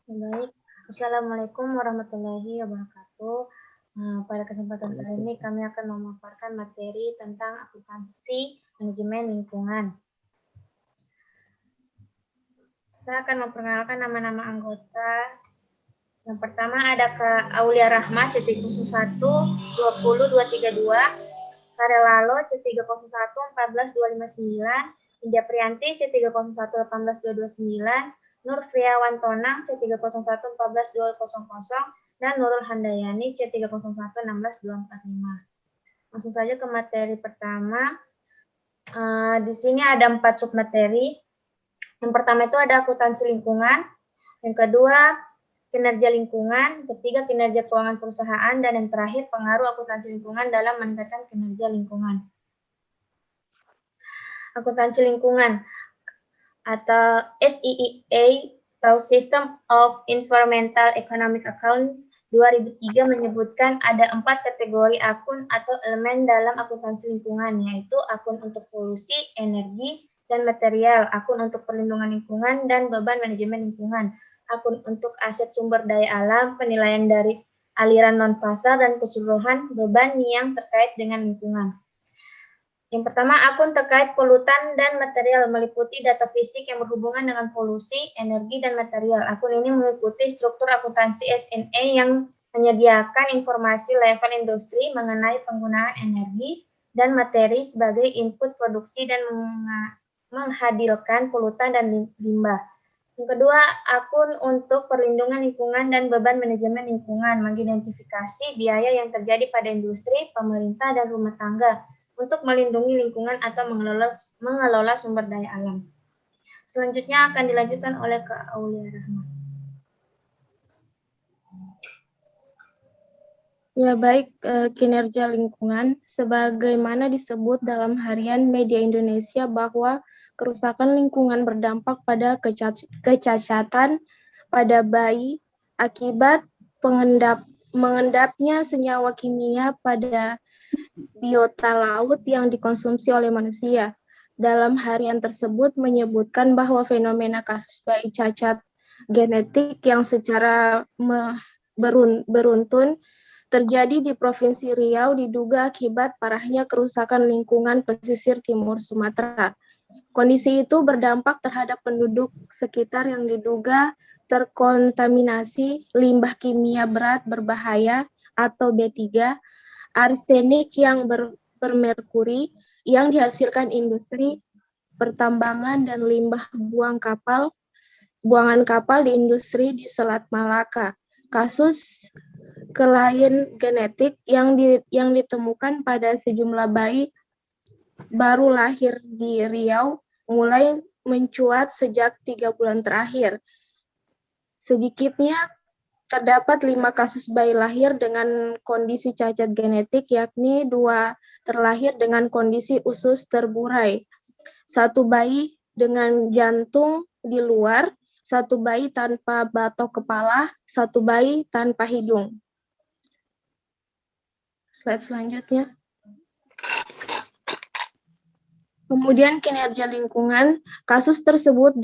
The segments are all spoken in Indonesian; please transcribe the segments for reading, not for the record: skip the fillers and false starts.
Baik, Assalamualaikum warahmatullahi wabarakatuh. Pada kesempatan kali ini kami akan memaparkan materi tentang akuntansi manajemen lingkungan. Saya akan memperkenalkan nama-nama anggota. Yang pertama ada Kak Aulia Rahma C31 20232, Karelalo C301 14259, India Prianti C301 18229, Nur Friawan Tonang C301 14200, dan Nurul Handayani C301 16245. Langsung saja ke materi pertama. Di sini ada 4 submateri. Yang pertama itu ada akuntansi lingkungan, yang kedua kinerja lingkungan, ketiga kinerja keuangan perusahaan, dan yang terakhir pengaruh akuntansi lingkungan dalam meningkatkan kinerja lingkungan. Akuntansi lingkungan atau SEEA atau System of Environmental Economic Accounts 2003 menyebutkan ada 4 kategori akun atau elemen dalam akuntansi lingkungan, yaitu akun untuk polusi, energi, dan material, akun untuk perlindungan lingkungan dan beban manajemen lingkungan, akun untuk aset sumber daya alam, penilaian dari aliran non-pasar, dan keseluruhan beban yang terkait dengan lingkungan. Yang pertama, akun terkait polutan dan material meliputi data fisik yang berhubungan dengan polusi, energi, dan material. Akun ini mengikuti struktur akuntansi SNE yang menyediakan informasi level industri mengenai penggunaan energi dan materi sebagai input produksi dan menghasilkan polutan dan limbah. Yang kedua, akun untuk perlindungan lingkungan dan beban manajemen lingkungan mengidentifikasi biaya yang terjadi pada industri, pemerintah, dan rumah tangga untuk melindungi lingkungan atau mengelola sumber daya alam. Selanjutnya akan dilanjutkan oleh Kak Aulia Rahma. Ya baik, kinerja lingkungan sebagaimana disebut dalam Harian Media Indonesia bahwa kerusakan lingkungan berdampak pada kecacatan pada bayi akibat mengendapnya senyawa kimia pada biota laut yang dikonsumsi oleh manusia. Dalam harian tersebut menyebutkan bahwa fenomena kasus bayi cacat genetik yang secara beruntun terjadi di Provinsi Riau diduga akibat parahnya kerusakan lingkungan pesisir timur Sumatera. Kondisi itu berdampak terhadap penduduk sekitar yang diduga terkontaminasi limbah kimia berat berbahaya atau B3, arsenik yang bermerkuri yang dihasilkan industri pertambangan dan limbah buangan kapal di industri di Selat Malaka. Kasus kelainan genetik yang ditemukan pada sejumlah bayi baru lahir di Riau mulai mencuat sejak 3 bulan terakhir. Sedikitnya terdapat 5 kasus bayi lahir dengan kondisi cacat genetik, yakni 2 terlahir dengan kondisi usus terburai, 1 bayi dengan jantung di luar, 1 bayi tanpa batok kepala, 1 bayi tanpa hidung. Slide selanjutnya. Kemudian kinerja lingkungan, kasus tersebut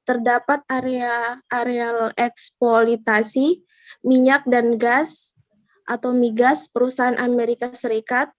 terdapat areal eksploitasi minyak dan gas atau migas perusahaan Amerika Serikat,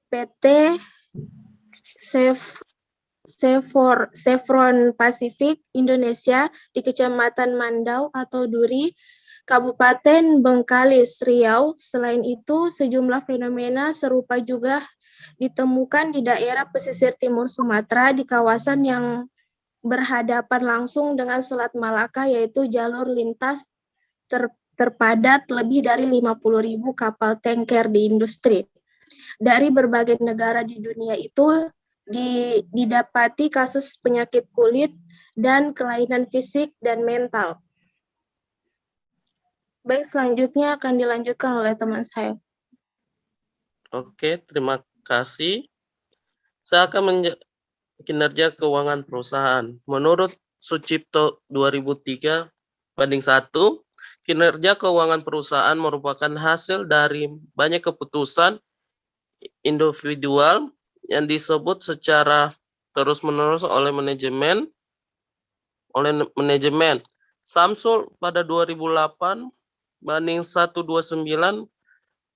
PT Chevron Pacific Indonesia di Kecamatan Mandau atau Duri, Kabupaten Bengkalis, Riau. Selain itu, sejumlah fenomena serupa juga ditemukan di daerah pesisir timur Sumatera di kawasan yang berhadapan langsung dengan Selat Malaka, yaitu jalur lintas terpadat lebih dari 50.000 kapal tanker di industri. Dari berbagai negara di dunia itu didapati kasus penyakit kulit dan kelainan fisik dan mental. Baik, selanjutnya akan dilanjutkan oleh teman saya. Oke, terima kasih. Saya akan kinerja keuangan perusahaan. Menurut Sucipto 2003 banding 1, kinerja keuangan perusahaan merupakan hasil dari banyak keputusan individual yang disebut secara terus-menerus oleh manajemen Samsul pada 2008 banding 129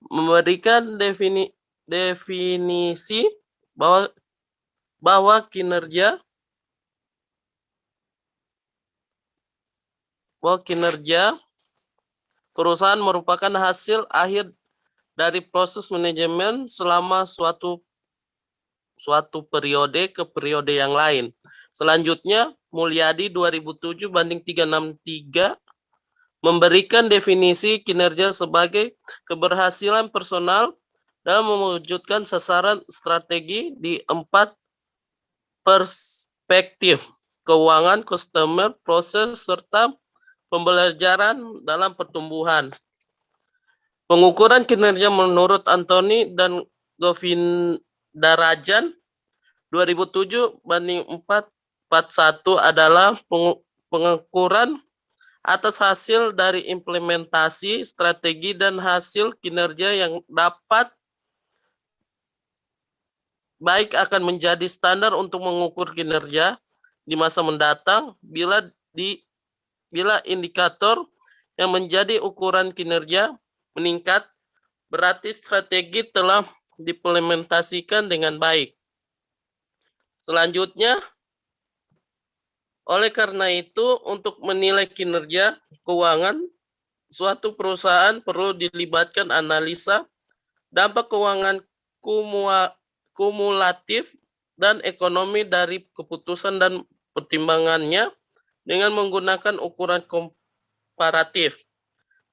memberikan definisi bahwa kinerja perusahaan merupakan hasil akhir dari proses manajemen selama suatu periode ke periode yang lain. Selanjutnya, Mulyadi 2007 banding 363 memberikan definisi kinerja sebagai keberhasilan personal dalam mewujudkan sasaran strategi di 4 perspektif: keuangan, customer, proses, serta pembelajaran dalam pertumbuhan. Pengukuran kinerja menurut Anthony dan Govindarajan 2007 banding 441 adalah pengukuran atas hasil dari implementasi strategi dan hasil kinerja yang dapat baik akan menjadi standar untuk mengukur kinerja di masa mendatang bila indikator yang menjadi ukuran kinerja meningkat, berarti strategi telah diimplementasikan dengan baik. Selanjutnya, oleh karena itu, untuk menilai kinerja keuangan suatu perusahaan perlu dilibatkan analisa dampak keuangan kumulatif dan ekonomi dari keputusan dan pertimbangannya dengan menggunakan ukuran komparatif.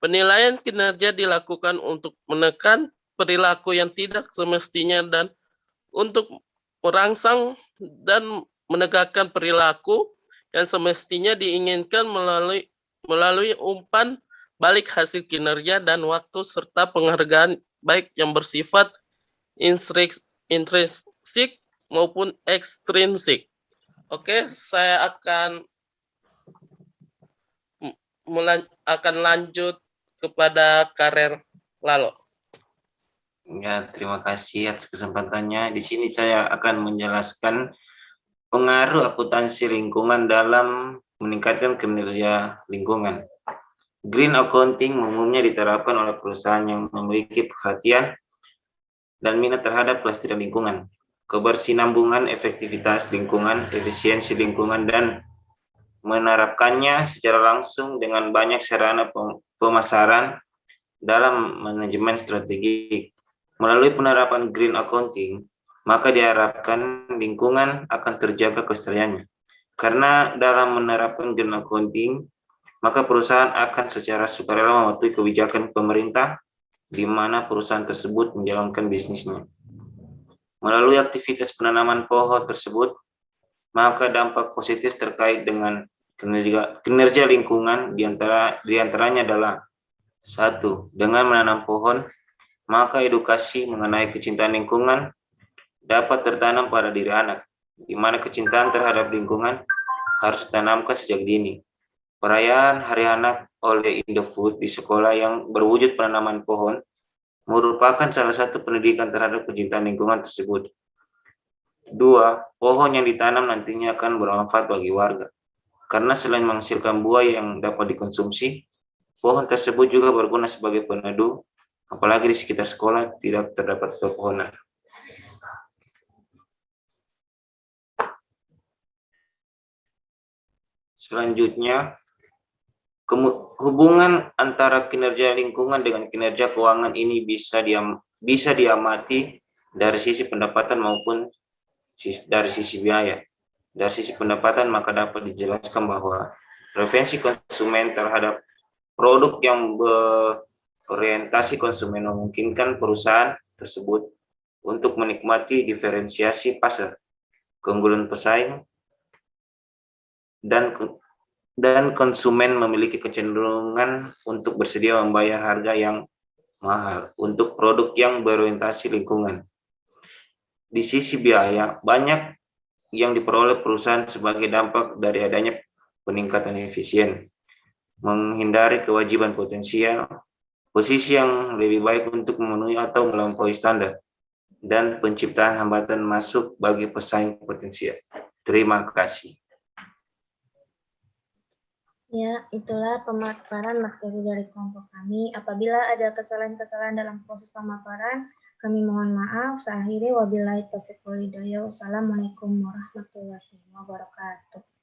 Penilaian kinerja dilakukan untuk menekan perilaku yang tidak semestinya dan untuk merangsang dan menegakkan perilaku yang semestinya diinginkan melalui umpan balik hasil kinerja dan waktu serta penghargaan baik yang bersifat intrinsik maupun ekstrinsik. Oke, saya akan lanjut kepada Karer Lalo. Ya, terima kasih atas kesempatannya. Di sini saya akan menjelaskan pengaruh akuntansi lingkungan dalam meningkatkan kinerja lingkungan. Green accounting umumnya diterapkan oleh perusahaan yang memiliki perhatian dan minat terhadap kelestarian lingkungan, kebersinambungan efektivitas lingkungan, efisiensi lingkungan, dan menerapkannya secara langsung dengan banyak sarana pemasaran dalam manajemen strategi. Melalui penerapan green accounting, maka diharapkan lingkungan akan terjaga kelestariannya. Karena dalam menerapkan green accounting, maka perusahaan akan secara sukarela mematuhi kebijakan pemerintah di mana perusahaan tersebut menjalankan bisnisnya. Melalui aktivitas penanaman pohon tersebut, maka dampak positif terkait dengan kinerja lingkungan diantaranya adalah: 1. Dengan menanam pohon, maka edukasi mengenai kecintaan lingkungan dapat tertanam pada diri anak, di mana kecintaan terhadap lingkungan harus ditanamkan sejak dini. Perayaan Hari Anak oleh Indofood di sekolah yang berwujud penanaman pohon merupakan salah satu pendidikan terhadap kecintaan lingkungan tersebut. 2. Pohon yang ditanam nantinya akan bermanfaat bagi warga, karena selain menghasilkan buah yang dapat dikonsumsi, pohon tersebut juga berguna sebagai peneduh, apalagi di sekitar sekolah tidak terdapat pepohonan. Selanjutnya, hubungan antara kinerja lingkungan dengan kinerja keuangan ini bisa diamati dari sisi pendapatan maupun dari sisi biaya. Dari sisi pendapatan, maka dapat dijelaskan bahwa preferensi konsumen terhadap produk yang berorientasi konsumen memungkinkan perusahaan tersebut untuk menikmati diferensiasi pasar, keunggulan pesaing, dan konsumen memiliki kecenderungan untuk bersedia membayar harga yang mahal untuk produk yang berorientasi lingkungan. Di sisi biaya, banyak yang diperoleh perusahaan sebagai dampak dari adanya peningkatan efisien, menghindari kewajiban potensial, posisi yang lebih baik untuk memenuhi atau melampaui standar, dan penciptaan hambatan masuk bagi pesaing potensial. Terima kasih. Ya, itulah pemaparan materi dari kelompok kami. Apabila ada kesalahan-kesalahan dalam proses pemaparan, kami mohon maaf. Saya akhiri, wabillahi taufiq wal hidayah. Wassalamualaikum warahmatullahi wabarakatuh.